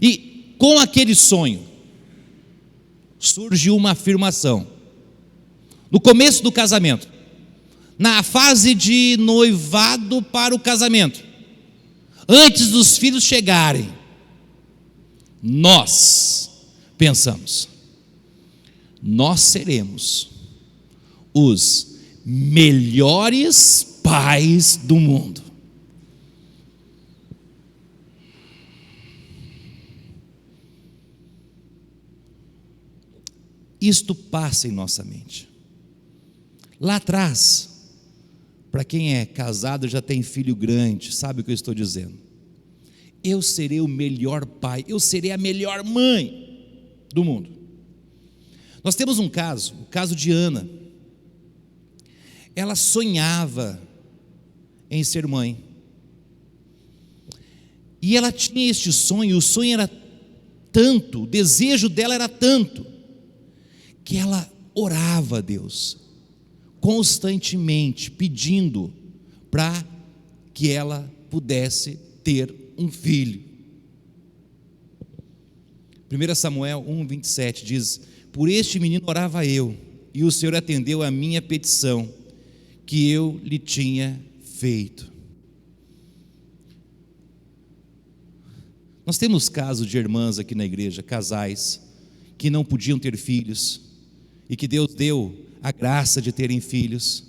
E com aquele sonho, surge uma afirmação. No começo do casamento, na fase de noivado para o casamento, antes dos filhos chegarem, nós pensamos, nós seremos os melhores pais do mundo. Isto passa em nossa mente. Lá atrás, para quem é casado, já tem filho grande, sabe o que eu estou dizendo? Eu serei o melhor pai, eu serei a melhor mãe do mundo. Nós temos um caso, o caso de Ana. Ela sonhava em ser mãe. E ela tinha este sonho, o sonho era tanto, o desejo dela era tanto, que ela orava a Deus, constantemente, pedindo para que ela pudesse ter um filho. 1 Samuel 1:27 diz: por este menino orava eu, e o Senhor atendeu a minha petição, que eu lhe tinha feito. Nós temos casos de irmãs aqui na igreja, casais, que não podiam ter filhos, e que Deus deu a graça de terem filhos,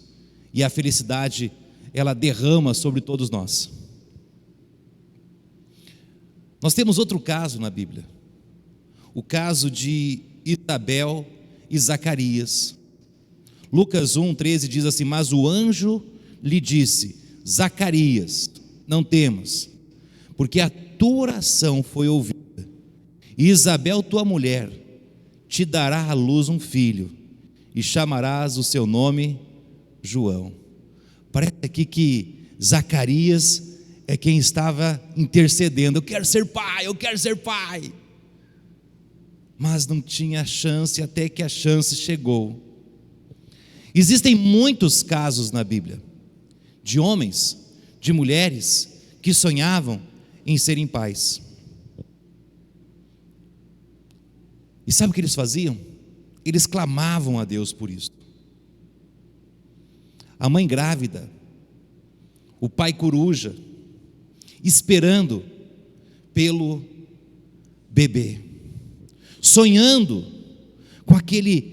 e a felicidade, ela derrama sobre todos nós. Nós temos outro caso na Bíblia, o caso de Isabel e Zacarias. Lucas 1:13 diz assim: mas o anjo lhe disse: Zacarias, não temas, porque a tua oração foi ouvida, e Isabel, tua mulher, te dará à luz um filho, e chamarás o seu nome João. Parece aqui que Zacarias é quem estava intercedendo: eu quero ser pai, eu quero ser pai. Mas não tinha chance, até que a chance chegou. Existem muitos casos na Bíblia, de homens, de mulheres, que sonhavam em serem pais. E sabe o que eles faziam? Eles clamavam a Deus por isso. A mãe grávida, o pai coruja, esperando pelo bebê, sonhando com aquele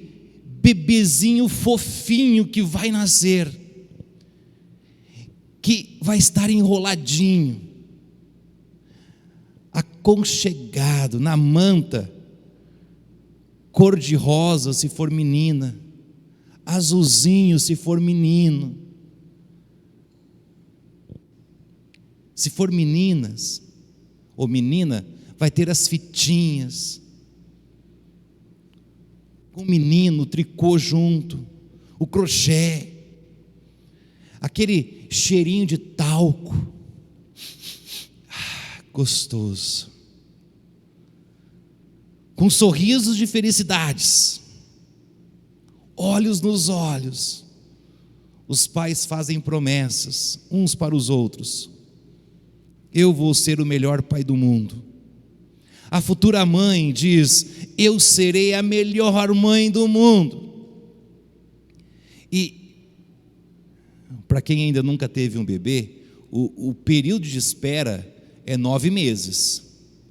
bebezinho fofinho que vai nascer, que vai estar enroladinho, aconchegado na manta cor de rosa se for menina, azulzinho se for menino. Se for meninas ou menina, vai ter as fitinhas, com o menino, o tricô junto, o crochê, aquele cheirinho de talco, gostoso, com sorrisos de felicidades, olhos nos olhos. Os pais fazem promessas uns para os outros: eu vou ser o melhor pai do mundo. A futura mãe diz: eu serei a melhor mãe do mundo. E para quem ainda nunca teve um bebê, o período de espera é 9 meses,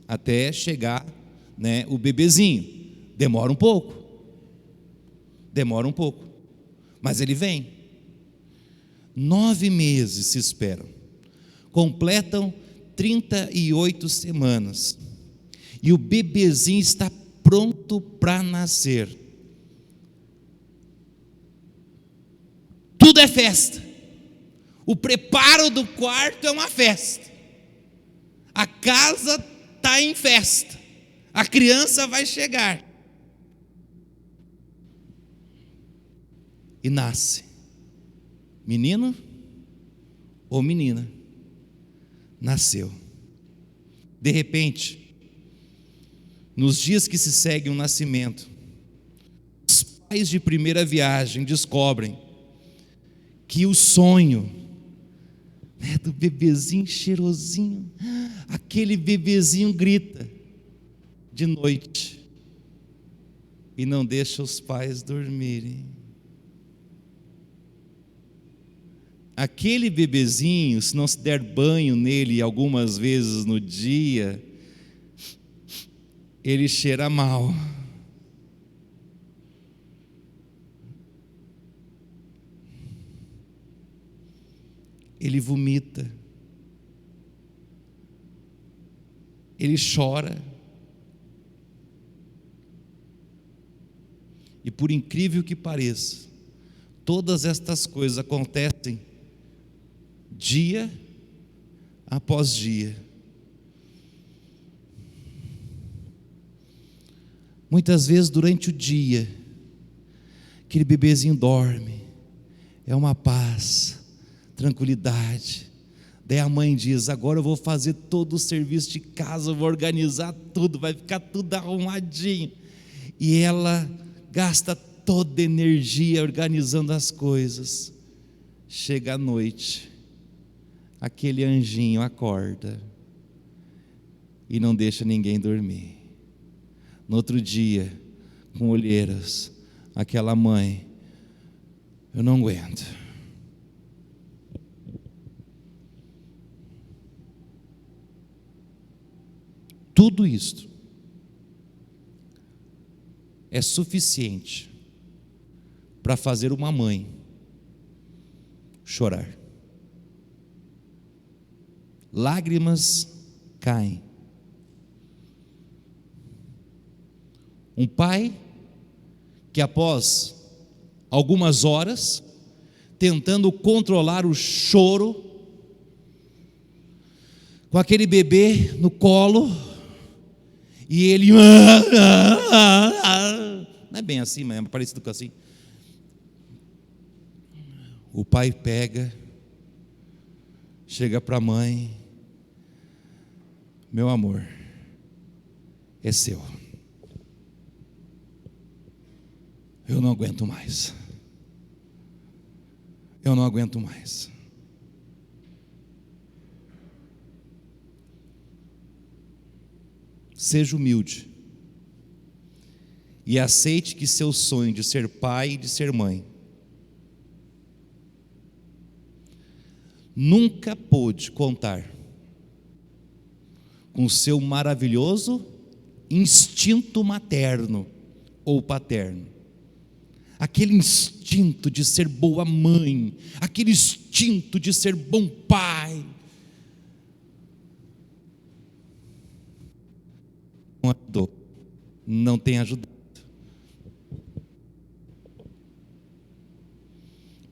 até chegar, né, o bebezinho. Demora um pouco, mas ele vem. 9 meses se esperam, completam 38 semanas, e o bebezinho está pronto para nascer. Tudo é festa. O preparo do quarto é uma festa. A casa está em festa. A criança vai chegar. E nasce. Menino ou menina? Nasceu. De repente, nos dias que se seguem o nascimento, os pais de primeira viagem descobrem que o sonho, né, do bebezinho cheirosinho, aquele bebezinho grita: de noite e não deixa os pais dormirem. Aquele bebezinho, se não se der banho nele algumas vezes no dia, ele cheira mal. Ele vomita. Ele chora. E por incrível que pareça, todas estas coisas acontecem dia após dia. Muitas vezes durante o dia, aquele bebezinho dorme, é uma paz, tranquilidade. Daí a mãe diz: agora eu vou fazer todo o serviço de casa, eu vou organizar tudo, vai ficar tudo arrumadinho. E ela gasta toda a energia organizando as coisas. Chega a noite, aquele anjinho acorda e não deixa ninguém dormir. No outro dia, com olheiras, aquela mãe: eu não aguento. Tudo isto é suficiente para fazer uma mãe chorar. Lágrimas caem. Um pai que, após algumas horas tentando controlar o choro, com aquele bebê no colo, e ele, não é bem assim, mas é parecido com assim. O pai pega, chega para a mãe: meu amor, é seu. Eu não aguento mais. Eu não aguento mais. Seja humilde e aceite que seu sonho de ser pai e de ser mãe nunca pôde contar com o seu maravilhoso instinto materno ou paterno. Aquele instinto de ser boa mãe, aquele instinto de ser bom pai. Não ajudou, não tem ajudado.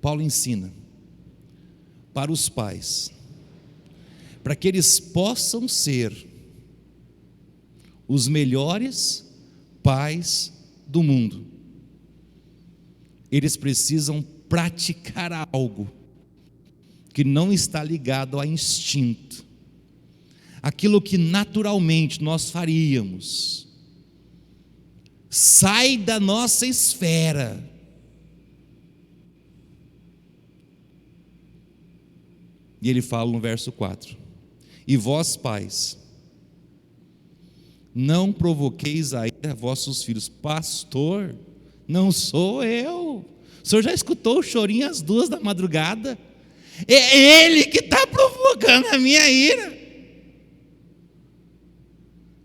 Paulo ensina para os pais, para que eles possam ser os melhores pais do mundo, eles precisam praticar algo que não está ligado a instinto, aquilo que naturalmente nós faríamos, sai da nossa esfera. E ele fala no verso 4: e vós, pais, não provoqueis a ira vossos filhos. Pastor, não sou eu. O senhor já escutou o chorinho às 2 da madrugada? É ele que está provocando a minha ira.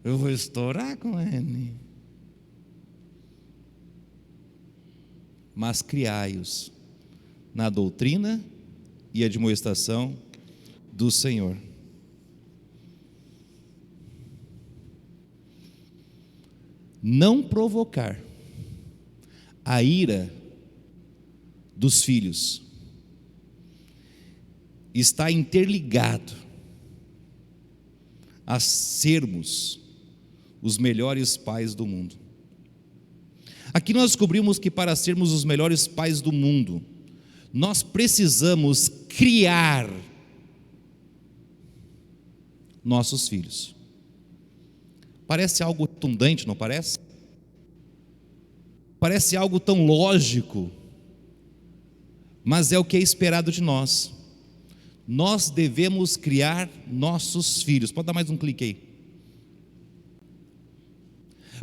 Eu vou estourar com ele. Mas criai-os na doutrina e admoestação do Senhor. Não provocar a ira dos filhos está interligado a sermos os melhores pais do mundo. Aqui nós descobrimos que para sermos os melhores pais do mundo, nós precisamos criar nossos filhos. Parece algo redundante, não parece? Parece algo tão lógico, mas é o que é esperado de nós. Nós devemos criar nossos filhos. Pode dar mais um clique aí.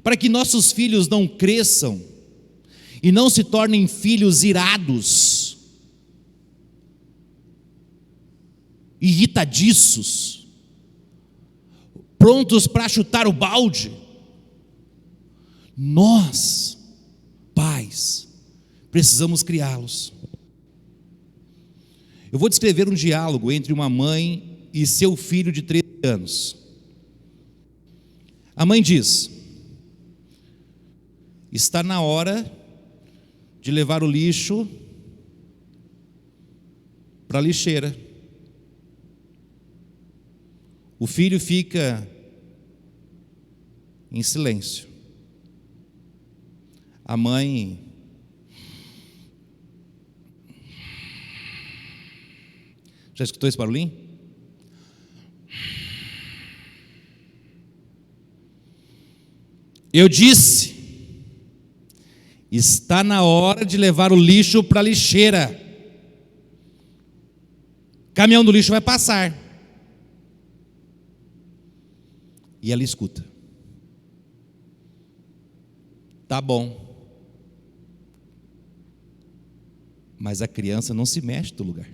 para que nossos filhos não cresçam e não se tornem filhos irados, irritadiços, prontos para chutar o balde. Nós, pais, precisamos criá-los. Eu vou descrever um diálogo entre uma mãe e seu filho de 13 anos. A mãe diz: está na hora de levar o lixo para a lixeira. O filho fica em silêncio. A mãe já escutou esse barulhinho? Eu disse: está na hora de levar o lixo para a lixeira. O caminhão do lixo vai passar. E ela escuta. Tá bom. Mas a criança não se mexe do lugar.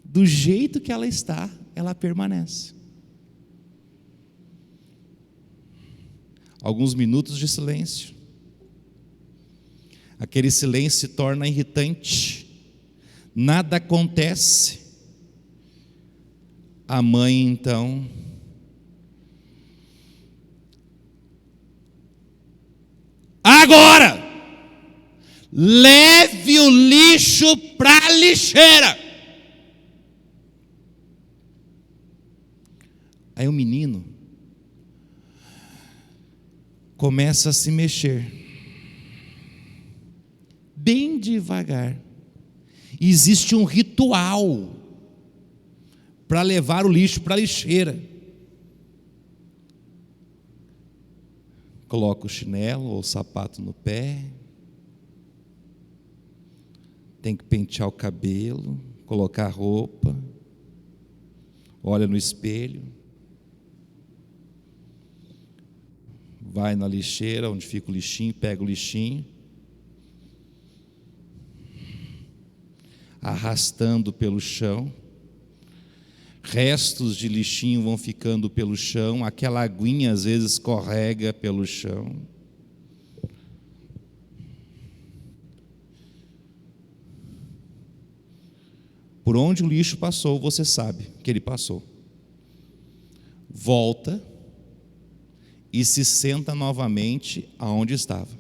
Do jeito que ela está, ela permanece. Alguns minutos de silêncio. Aquele silêncio se torna irritante. Nada acontece. A mãe então agora leve o lixo para a lixeira. Aí o menino começa a se mexer, bem devagar. E existe um ritual para levar o lixo para a lixeira. Coloca o chinelo ou o sapato no pé, tem que pentear o cabelo, colocar a roupa, olha no espelho, vai na lixeira onde fica o lixinho, pega o lixinho, arrastando pelo chão, restos de lixinho vão ficando pelo chão, aquela aguinha às vezes escorrega pelo chão. Por onde o lixo passou, você sabe que ele passou. Volta e se senta novamente aonde estava.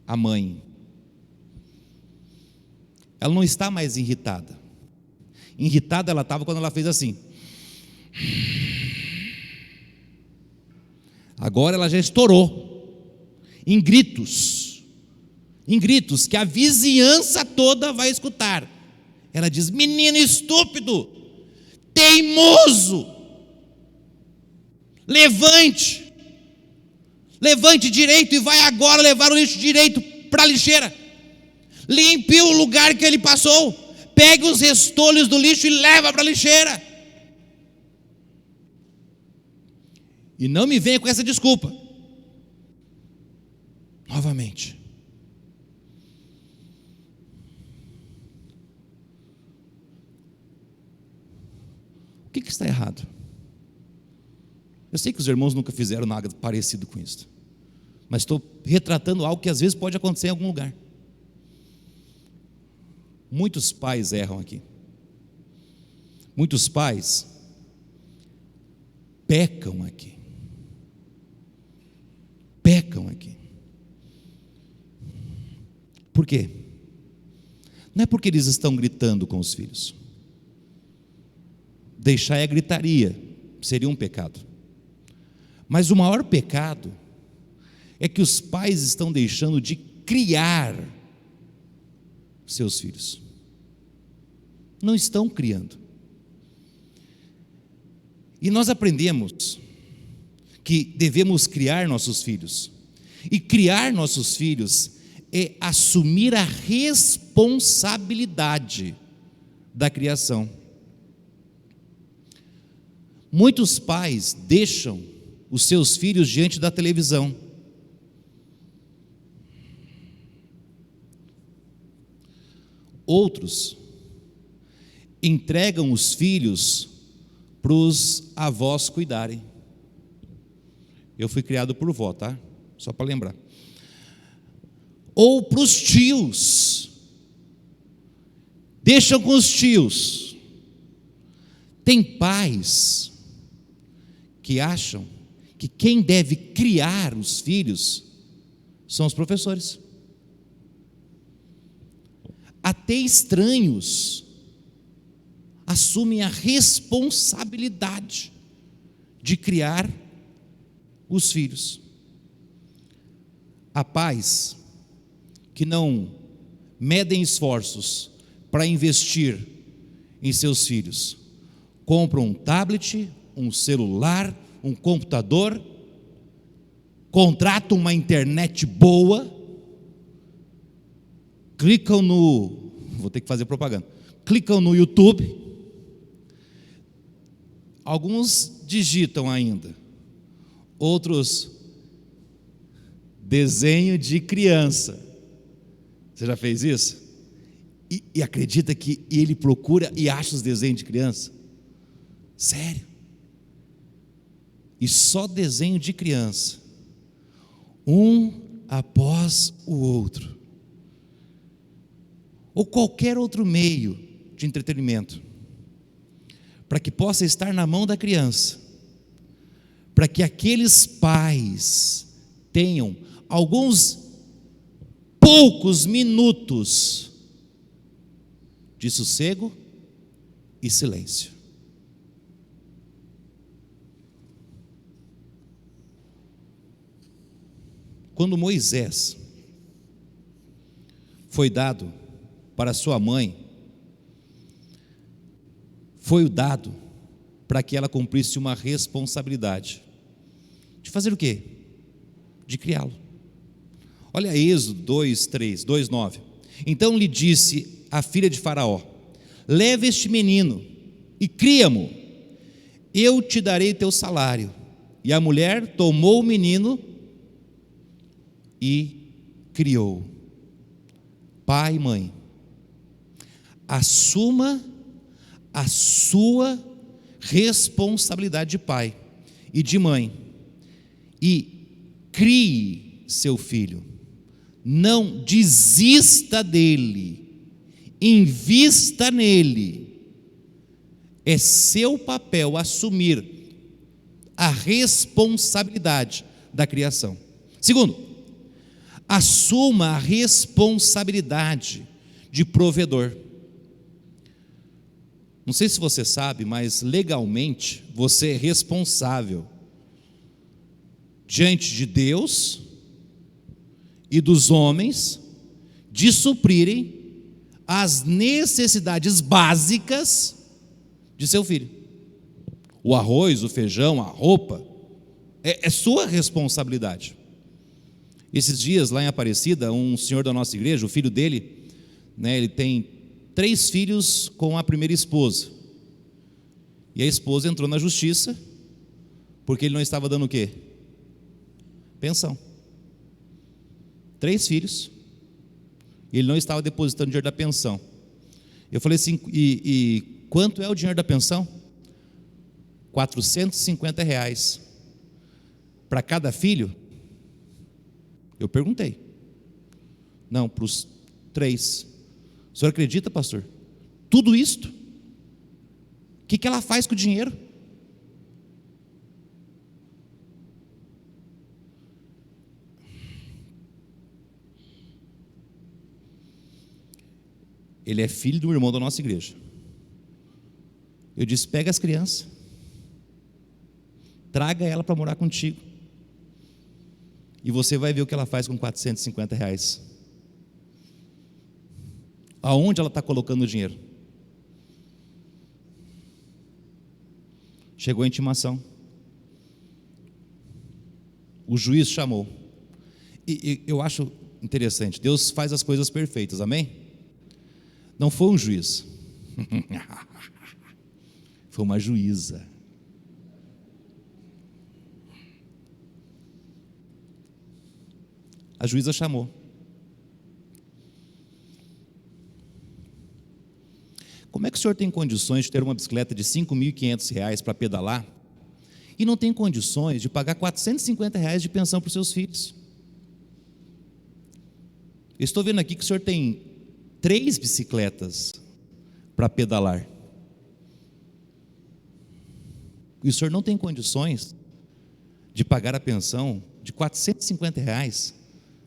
A mãe, ela não está mais irritada. Irritada ela estava quando ela fez assim. Agora ela já estourou em gritos que a vizinhança toda vai escutar. Ela diz: menino estúpido, teimoso, levante direito e vai agora levar o lixo direito para a lixeira. Limpe o lugar que ele passou, pegue os restolhos do lixo e leva para a lixeira. E não me venha com essa desculpa. Novamente. O que está errado? Eu sei que os irmãos nunca fizeram nada parecido com isso, mas estou retratando algo que às vezes pode acontecer em algum lugar. Muitos pais erram aqui. Muitos pais pecam aqui. Pecam aqui. Por quê? Não é porque eles estão gritando com os filhos. Deixar é gritaria, seria um pecado. Mas o maior pecado é que os pais estão deixando de criar seus filhos. Não estão criando. E nós aprendemos que devemos criar nossos filhos. E criar nossos filhos é assumir a responsabilidade da criação. Muitos pais deixam os seus filhos diante da televisão. Outros entregam os filhos para os avós cuidarem. Eu fui criado por vó, tá? Só para lembrar. Ou para os tios. Deixam com os tios. Tem pais que acham que quem deve criar os filhos são os professores. Até estranhos assumem a responsabilidade de criar os filhos. Há pais que não medem esforços para investir em seus filhos. Compram um tablet, um celular, um computador, contratam uma internet boa, clicam no, vou ter que fazer propaganda, clicam no YouTube, alguns digitam ainda, outros desenho de criança. Você já fez isso? E acredita que ele procura e acha os desenhos de criança? Sério? E só desenho de criança, um após o outro, ou qualquer outro meio de entretenimento, para que possa estar na mão da criança, para que aqueles pais tenham alguns poucos minutos de sossego e silêncio. Quando Moisés foi dado para sua mãe, foi dado para que ela cumprisse uma responsabilidade de fazer o quê? De criá-lo. Olha Êxodo 2:9. Então lhe disse a filha de Faraó: leva este menino e cria-mo, eu te darei teu salário. E a mulher tomou o menino e criou. Pai e mãe, assuma a sua responsabilidade de pai e de mãe e crie seu filho. Não desista dele, invista nele. É seu papel assumir a responsabilidade da criação. Segundo, assuma a responsabilidade de provedor. Não sei se você sabe, mas legalmente você é responsável diante de Deus e dos homens de suprirem as necessidades básicas de seu filho. O arroz, o feijão, a roupa, é sua responsabilidade. Esses dias lá em Aparecida, um senhor da nossa igreja, o filho dele, ele tem 3 filhos com a primeira esposa, e a esposa entrou na justiça, porque ele não estava dando o quê? Pensão. 3 filhos, e ele não estava depositando dinheiro da pensão. Eu falei assim, e quanto é o dinheiro da pensão? R$450 para cada filho? Eu perguntei. Não, para os 3. O senhor acredita, pastor? Tudo isto? O que ela faz com o dinheiro? Ele é filho do irmão da nossa igreja. Eu disse, pega as crianças, traga ela para morar contigo, e você vai ver o que ela faz com R$450. Aonde ela está colocando o dinheiro? Chegou a intimação, o juiz chamou, e eu acho interessante, Deus faz as coisas perfeitas, amém? Não foi um juiz, foi uma juíza. A juíza chamou. Como é que o senhor tem condições de ter uma bicicleta de R$ 5.500 para pedalar e não tem condições de pagar R$ 450 de pensão para os seus filhos? Eu estou vendo aqui que o senhor tem 3 bicicletas para pedalar e o senhor não tem condições de pagar a pensão de R$ 450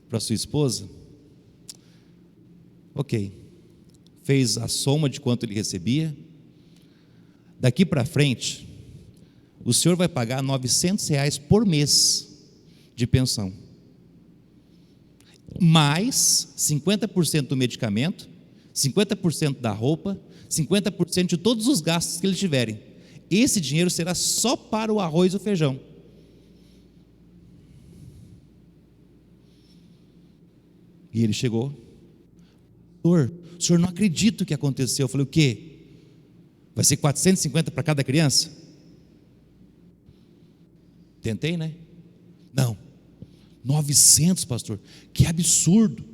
para sua esposa. Ok, fez a soma de quanto ele recebia. Daqui para frente, o senhor vai pagar R$ 900 por mês de pensão, mais 50% do medicamento, 50% da roupa, 50% de todos os gastos que eles tiverem. Esse dinheiro será só para o arroz e o feijão. E ele chegou: Doutor, o senhor não acredita o que aconteceu. Eu falei: o quê? Vai ser 450 para cada criança? Tentei, né? Não, 900, pastor, que absurdo.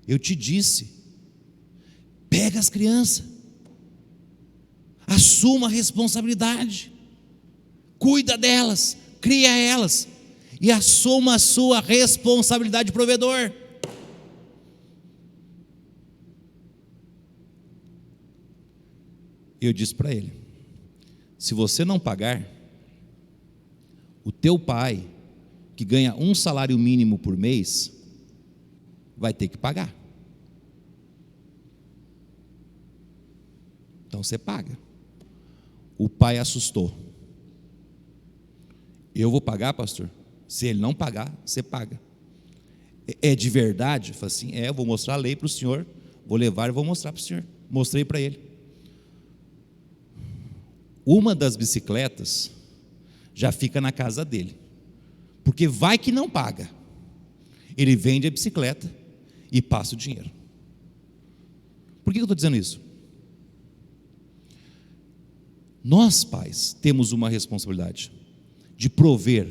Eu te disse, pega as crianças, assuma a responsabilidade, cuida delas, cria elas, e assuma a sua responsabilidade de provedor. Eu disse para ele: se você não pagar, o teu pai, que ganha um salário mínimo por mês, vai ter que pagar. Então você paga. O pai assustou: eu vou pagar, pastor? Se ele não pagar, você paga. É de verdade? Eu falei assim: eu vou mostrar a lei para o senhor, vou levar e vou mostrar para o senhor. Mostrei para ele. Uma das bicicletas já fica na casa dele, porque vai que não paga. Ele vende a bicicleta e passa o dinheiro. Por que eu estou dizendo isso? Nós, pais, temos uma responsabilidade de prover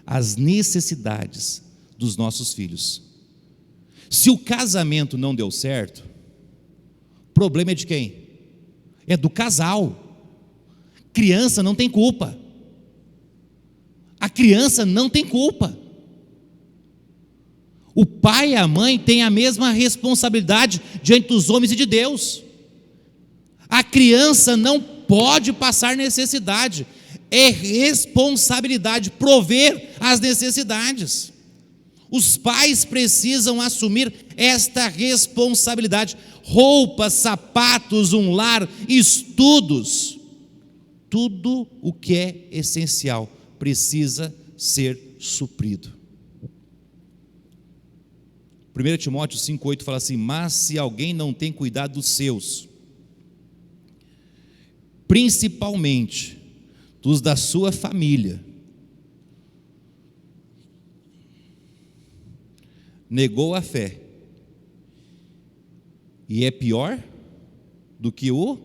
as necessidades dos nossos filhos. Se o casamento não deu certo, o problema é de quem? É do casal. Criança não tem culpa. A criança não tem culpa. O pai e a mãe têm a mesma responsabilidade diante dos homens e de Deus. A criança não pode passar necessidade. É responsabilidade prover as necessidades. Os pais precisam assumir esta responsabilidade. Roupas, sapatos, um lar, estudos, tudo o que é essencial precisa ser suprido. 1 Timóteo 5,8 fala assim: mas se alguém não tem cuidado dos seus, principalmente dos da sua família, negou a fé, e é pior do que um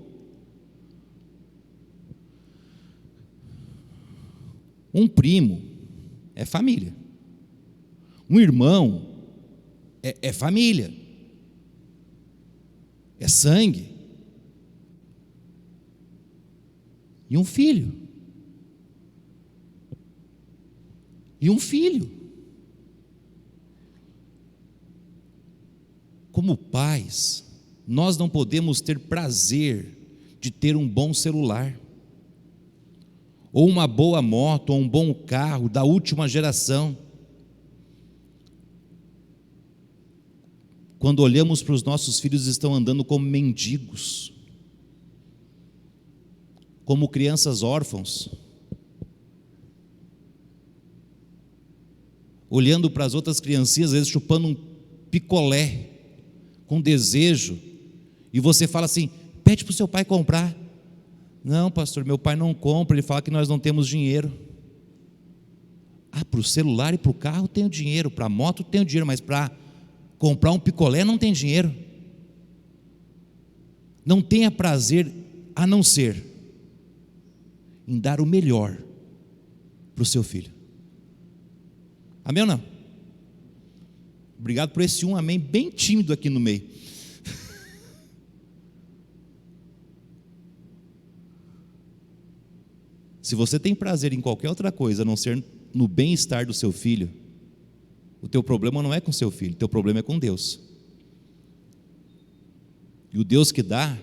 primo é família, um irmão é família, é sangue, e um filho, como pais, nós não podemos ter prazer de ter um bom celular, ou uma boa moto, ou um bom carro da última geração, quando olhamos para os nossos filhos, estão andando como mendigos, como crianças órfãos, olhando para as outras criancinhas, às vezes chupando um picolé, com desejo, e você fala assim: pede para o seu pai comprar. Não, pastor, meu pai não compra, ele fala que nós não temos dinheiro. Para o celular e para o carro tenho dinheiro, para a moto tenho dinheiro, mas para comprar um picolé não tem dinheiro. Não tenha prazer a não ser em dar o melhor para o seu filho. Amém ou não? Obrigado por esse amém bem tímido aqui no meio. Se você tem prazer em qualquer outra coisa, a não ser no bem-estar do seu filho, o teu problema não é com seu filho, o teu problema é com Deus. E o Deus que dá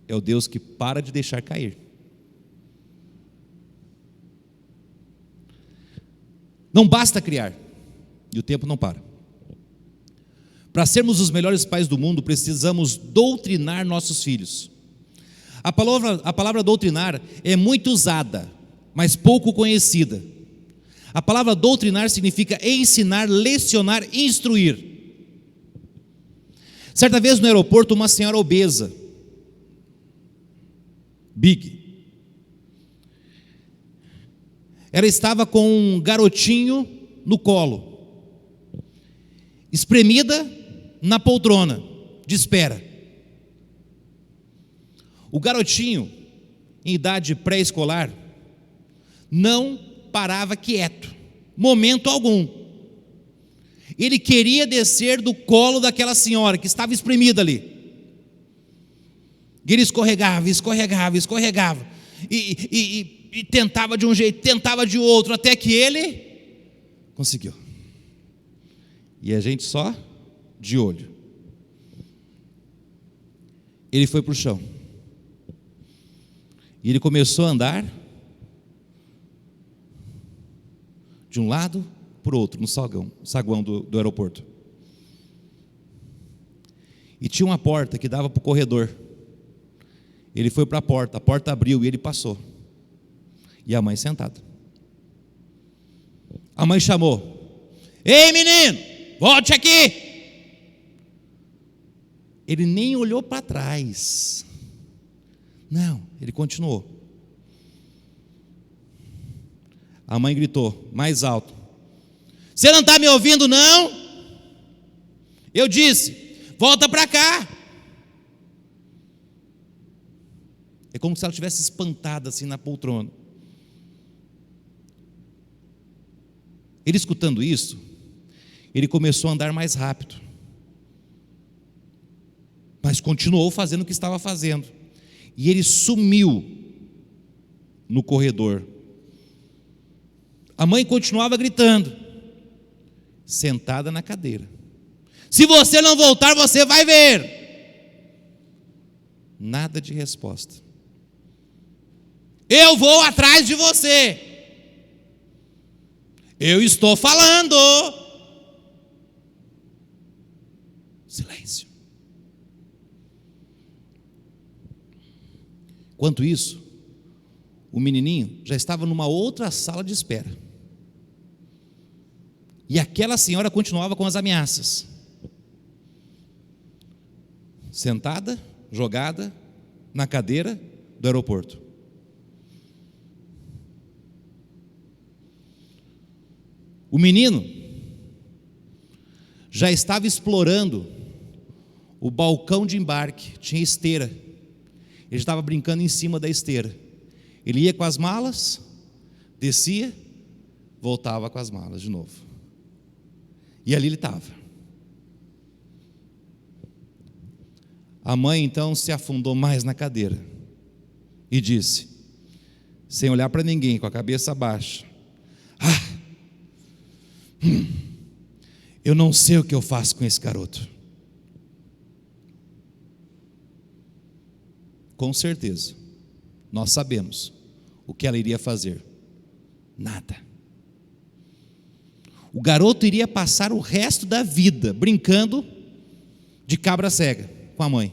é o Deus que para de deixar cair. Não basta criar, e o tempo não para. Para sermos os melhores pais do mundo, precisamos doutrinar nossos filhos. A palavra doutrinar é muito usada, mas pouco conhecida. A palavra doutrinar significa ensinar, lecionar, instruir. Certa vez no aeroporto, uma senhora obesa, big, ela estava com um garotinho no colo, espremida na poltrona de espera. O garotinho, em idade pré-escolar, não parava quieto, momento algum. Ele queria descer do colo daquela senhora que estava espremida ali. E ele escorregava, e tentava de um jeito, tentava de outro, até que ele conseguiu. E a gente só de olho. Ele foi para o chão. E ele começou a andar de um lado para o outro, no saguão do aeroporto. E tinha uma porta que dava para o corredor. Ele foi para a porta abriu e ele passou. E a mãe sentada. A mãe chamou: ei, menino, volte aqui. Ele nem olhou para trás. Não, ele continuou. A mãe gritou mais alto: você não está me ouvindo, não? Eu disse: volta para cá. É como se ela estivesse espantada assim na poltrona. Ele escutando isso, ele começou a andar mais rápido, mas continuou fazendo o que estava fazendo. E ele sumiu no corredor. A mãe continuava gritando, sentada na cadeira: se você não voltar, você vai ver. Nada de resposta. Eu vou atrás de você. Eu estou falando. Silêncio. Enquanto isso, o menininho já estava numa outra sala de espera. E aquela senhora continuava com as ameaças. Sentada, jogada na cadeira do aeroporto. O menino já estava explorando o balcão de embarque, tinha esteira. Ele estava brincando em cima da esteira. Ele ia com as malas, descia, voltava com as malas de novo. E ali ele estava. A mãe então se afundou mais na cadeira e disse, sem olhar para ninguém, com a cabeça baixa: eu não sei o que eu faço com esse garoto. Com certeza, nós sabemos o que ela iria fazer. Nada. O garoto iria passar o resto da vida brincando de cabra cega com a mãe.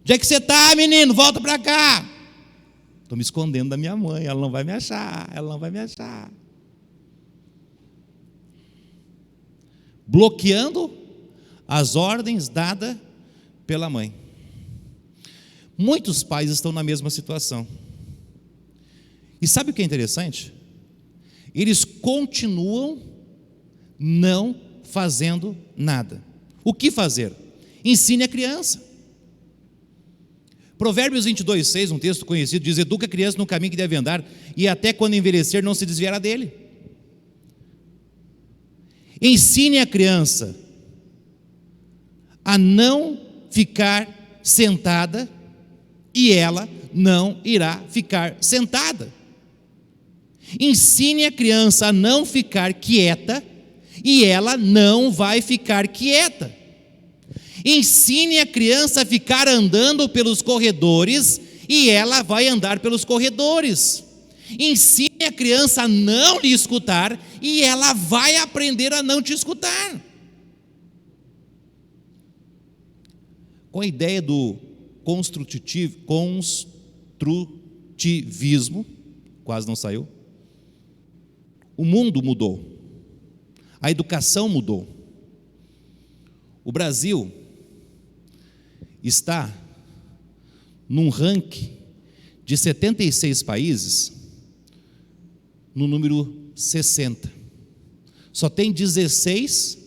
Onde é que você está, menino? Volta para cá. Estou me escondendo da minha mãe, ela não vai me achar, ela não vai me achar. Bloqueando as ordens dadas pela mãe. Muitos pais estão na mesma situação. E sabe o que é interessante? Eles continuam não fazendo nada. O que fazer? Ensine a criança. Provérbios 22:6, um texto conhecido, diz: educa a criança no caminho que deve andar, e até quando envelhecer não se desviará dele. Ensine a criança a não ficar sentada, e ela não irá ficar sentada. Ensine a criança a não ficar quieta, e ela não vai ficar quieta. Ensine a criança a ficar andando pelos corredores, e ela vai andar pelos corredores. Ensine a criança a não lhe escutar, e ela vai aprender a não te escutar. Com a ideia do construtivismo, quase não saiu, o mundo mudou, a educação mudou. O Brasil está num ranking de 76 países, no número 60. Só tem 16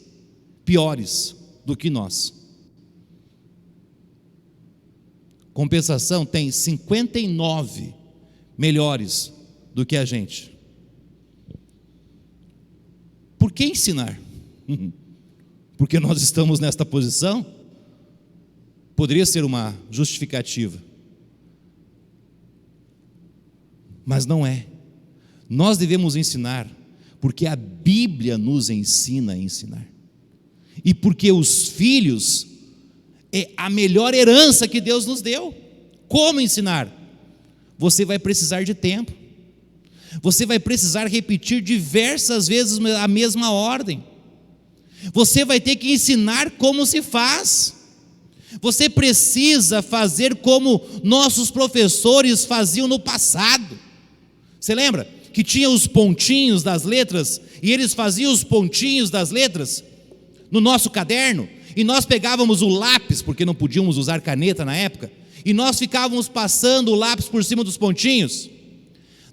piores do que nós. Compensação, tem 59 melhores do que a gente. Por que ensinar? Porque nós estamos nesta posição? Poderia ser uma justificativa, mas não é. Nós devemos ensinar porque a Bíblia nos ensina a ensinar, e porque os filhos é a melhor herança que Deus nos deu. Como ensinar? Você vai precisar de tempo, você vai precisar repetir diversas vezes a mesma ordem, você vai ter que ensinar como se faz. Você precisa fazer como nossos professores faziam no passado. Você lembra que tinha os pontinhos das letras, e eles faziam os pontinhos das letras no nosso caderno, e nós pegávamos o lápis, porque não podíamos usar caneta na época, e nós ficávamos passando o lápis por cima dos pontinhos.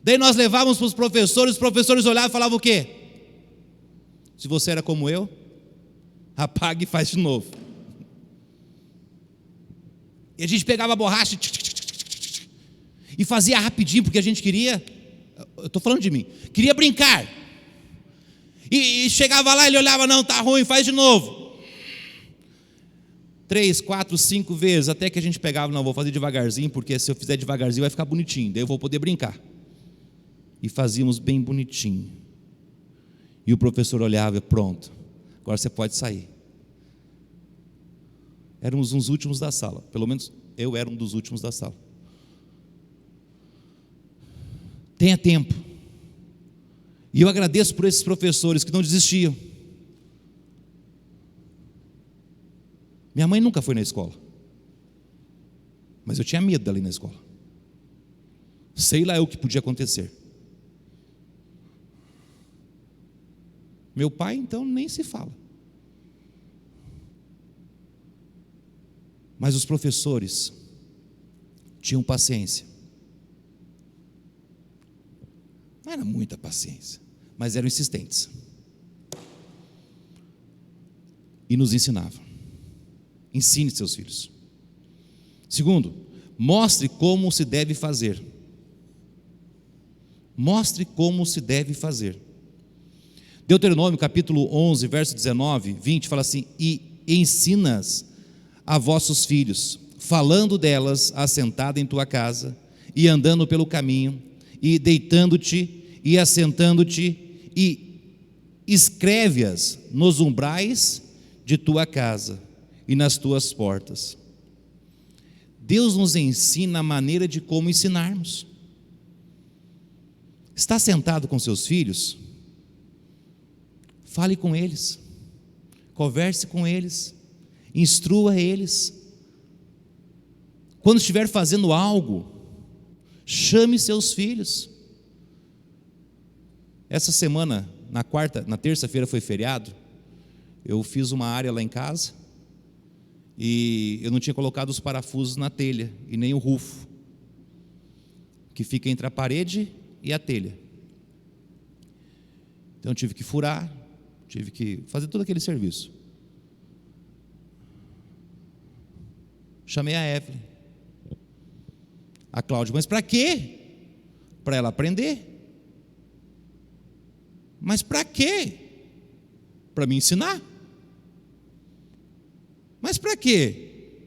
Daí nós levávamos para os professores olhavam e falavam o quê? Se você era como eu, apaga e faz de novo. E a gente pegava a borracha e fazia rapidinho, porque a gente queria, eu estou falando de mim, queria brincar. E chegava lá, ele olhava, não, está ruim, faz de novo. 3, 4, 5 vezes, até que a gente pegava, não, vou fazer devagarzinho, porque se eu fizer devagarzinho vai ficar bonitinho, daí eu vou poder brincar. E fazíamos bem bonitinho. E o professor olhava, pronto, agora você pode sair. Éramos uns últimos da sala, pelo menos eu era um dos últimos da sala. Tenha tempo. E eu agradeço por esses professores que não desistiam. Minha mãe nunca foi na escola, mas eu tinha medo dela ir na escola. Sei lá o que podia acontecer. Meu pai, então, nem se fala. Mas os professores tinham paciência. Não era muita paciência, mas eram insistentes. E nos ensinavam. Ensine seus filhos. Segundo, mostre como se deve fazer. Mostre como se deve fazer. Deuteronômio capítulo 11, verso 19, 20, fala assim: e ensinas a vossos filhos, falando delas assentada em tua casa, e andando pelo caminho, e deitando-te, e assentando-te, e escreve-as nos umbrais de tua casa, e nas tuas portas. Deus nos ensina a maneira de como ensinarmos. Está sentado com seus filhos? Fale com eles, converse com eles, instrua eles. Quando estiver fazendo algo, chame seus filhos. Essa semana, na terça-feira foi feriado, eu fiz uma área lá em casa, e eu não tinha colocado os parafusos na telha, e nem o rufo, que fica entre a parede e a telha. Então eu tive que furar, tive que fazer todo aquele serviço. Chamei a Evelyn. A Cláudia: mas para quê? Para ela aprender. Mas para quê? Para me ensinar. Mas para quê?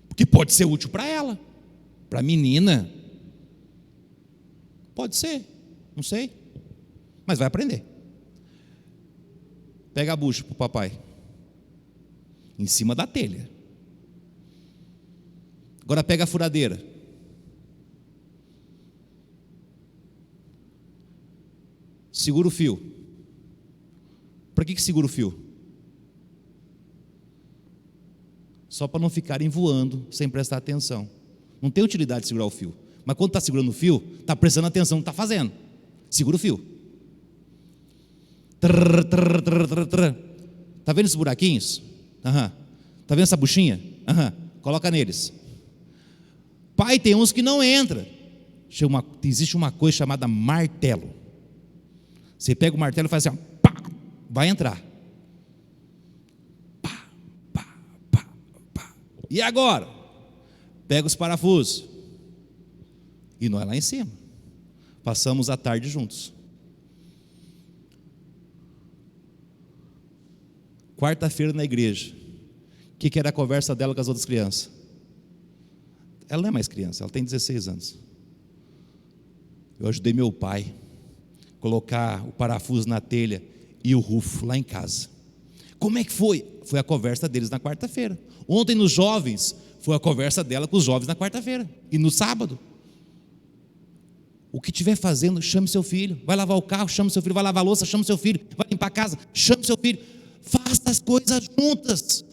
Porque pode ser útil para ela. Para a menina, pode ser, não sei, mas vai aprender. Pega a bucha para o papai, em cima da telha. Agora pega a furadeira. Segura o fio. Para que segura o fio? Só para não ficarem voando sem prestar atenção. Não tem utilidade de segurar o fio. Mas quando está segurando o fio, está prestando atenção no que está fazendo. Segura o fio. Está vendo esses buraquinhos? Está vendo essa buchinha? Coloca neles. Pai, tem uns que não entra. Existe uma coisa chamada martelo. Você pega o martelo e faz assim, ó, pá, vai entrar. Pá, pá, pá, pá. E agora? Pega os parafusos. E nós lá em cima. Passamos a tarde juntos. Quarta-feira na igreja. O que era a conversa dela com as outras crianças? Ela não é mais criança, ela tem 16 anos. Eu ajudei meu pai a colocar o parafuso na telha e o rufo lá em casa. Como é que foi? Foi a conversa deles na quarta-feira. Ontem nos jovens, foi a conversa dela com os jovens na quarta-feira. E no sábado. O que estiver fazendo, chame seu filho. Vai lavar o carro, chame seu filho. Vai lavar a louça, chame seu filho. Vai limpar a casa, chame seu filho. Faça as coisas juntas.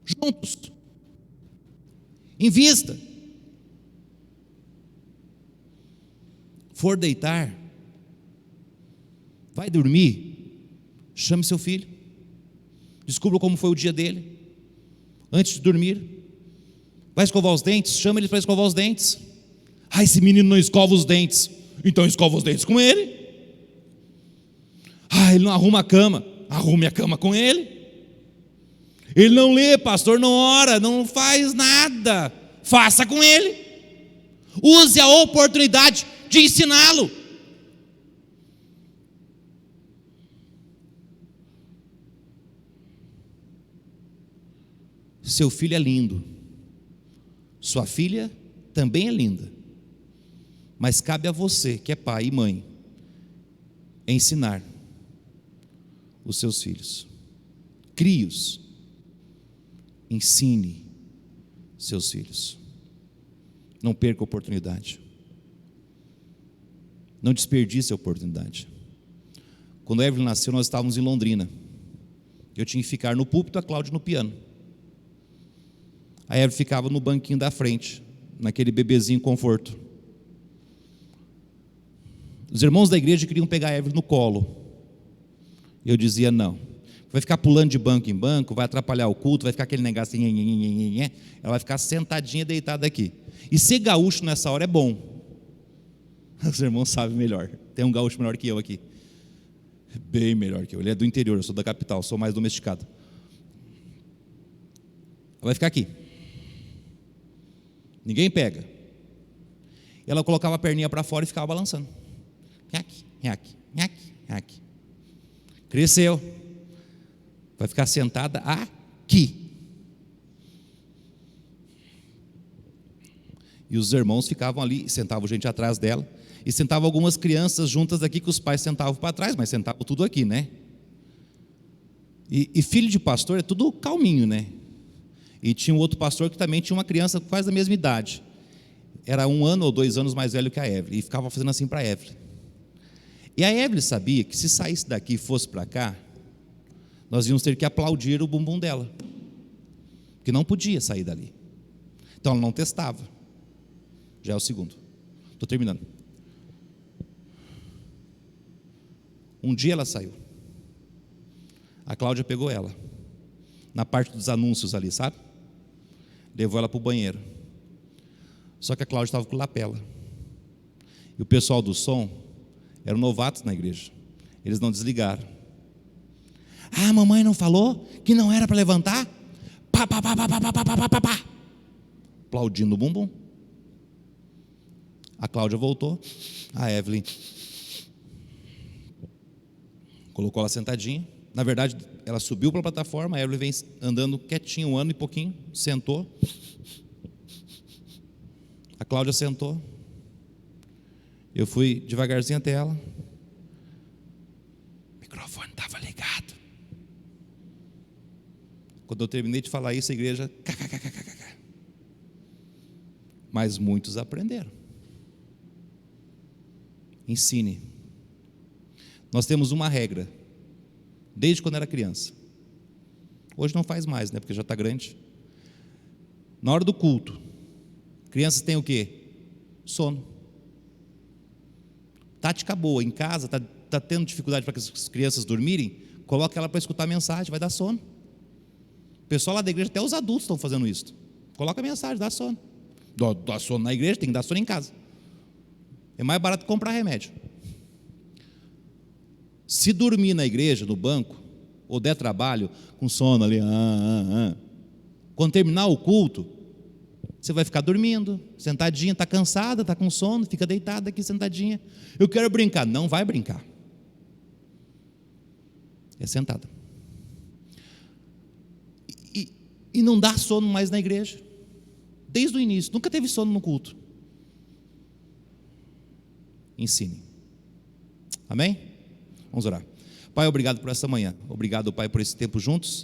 Juntos. Invista. For deitar, vai dormir, chame seu filho. Descubra como foi o dia dele. Antes de dormir. Vai escovar os dentes, chama ele para escovar os dentes. Esse menino não escova os dentes. Então escova os dentes com ele. Ele não arruma a cama. Arrume a cama com ele. Ele não lê, pastor, não ora, não faz nada. Faça com ele. Use a oportunidade de ensiná-lo. Seu filho é lindo. Sua filha também é linda. Mas cabe a você, que é pai e mãe, ensinar os seus filhos. Crie-os. Ensine seus filhos. Não perca a oportunidade. Não desperdice a oportunidade. Quando a Evelyn nasceu, nós estávamos em Londrina. Eu tinha que ficar no púlpito, a Cláudia no piano. A Evelyn ficava no banquinho da frente, naquele bebezinho conforto. Os irmãos da igreja queriam pegar a Evelyn no colo. Eu dizia não. Vai ficar pulando de banco em banco, vai atrapalhar o culto, vai ficar aquele negócio assim, ela vai ficar sentadinha, deitada aqui. E ser gaúcho nessa hora é bom. Os irmãos sabem melhor. Tem um gaúcho melhor que eu aqui. Bem melhor que eu. Ele é do interior, eu sou da capital, sou mais domesticado. Ela vai ficar aqui. Ninguém pega. Ela colocava a perninha para fora e ficava balançando. Nhaque, nhaque, nhaque, nhaque. Cresceu. Vai ficar sentada aqui. E os irmãos ficavam ali, sentavam gente atrás dela. E sentavam algumas crianças juntas aqui, que os pais sentavam para trás, mas sentavam tudo aqui, né? E filho de pastor é tudo calminho, né? E tinha um outro pastor que também tinha uma criança quase da mesma idade. Era 1 ano ou 2 anos mais velho que a Evelyn. E ficava fazendo assim para a Evelyn. E a Evelyn sabia que se saísse daqui e fosse para cá, nós íamos ter que aplaudir o bumbum dela. Porque não podia sair dali. Então ela não testava. Já é o segundo. Estou terminando. Um dia ela saiu. A Cláudia pegou ela. Na parte dos anúncios ali, sabe? Levou ela para o banheiro. Só que a Cláudia estava com lapela. E o pessoal do som eram novatos na igreja. Eles não desligaram. A mamãe não falou que não era para levantar? Pá, pá, pá, pá, pá, pá, pá, pá, pá, pá. aplaudindo o bumbum. A Cláudia voltou, a Evelyn colocou ela sentadinha. Na verdade, ela subiu para a plataforma, a Evelyn vem andando quietinha, 1 ano e pouquinho, sentou. A Cláudia sentou. Eu fui devagarzinho até ela. O microfone estava ligado. Quando eu terminei de falar isso, a igreja... Mas muitos aprenderam. Ensine. Nós temos uma regra, desde quando era criança. Hoje não faz mais, né? Porque já está grande. Na hora do culto, crianças têm o quê? Sono. Tática boa, em casa, está tendo dificuldade para as crianças dormirem, coloca ela para escutar a mensagem, vai dar sono. O pessoal lá da igreja, até os adultos estão fazendo isso. Coloca a mensagem, dá sono. Dá sono na igreja, tem que dar sono em casa. É mais barato comprar remédio. Se dormir na igreja, no banco, ou der trabalho, com sono ali, quando terminar o culto, você vai ficar dormindo, sentadinha, está cansada, está com sono, fica deitada aqui sentadinha. Eu quero brincar. Não vai brincar. É sentada. E não dá sono mais na igreja. Desde o início, nunca teve sono no culto. Ensine. Amém? Vamos orar. Pai, obrigado por essa manhã. Obrigado, Pai, por esse tempo juntos.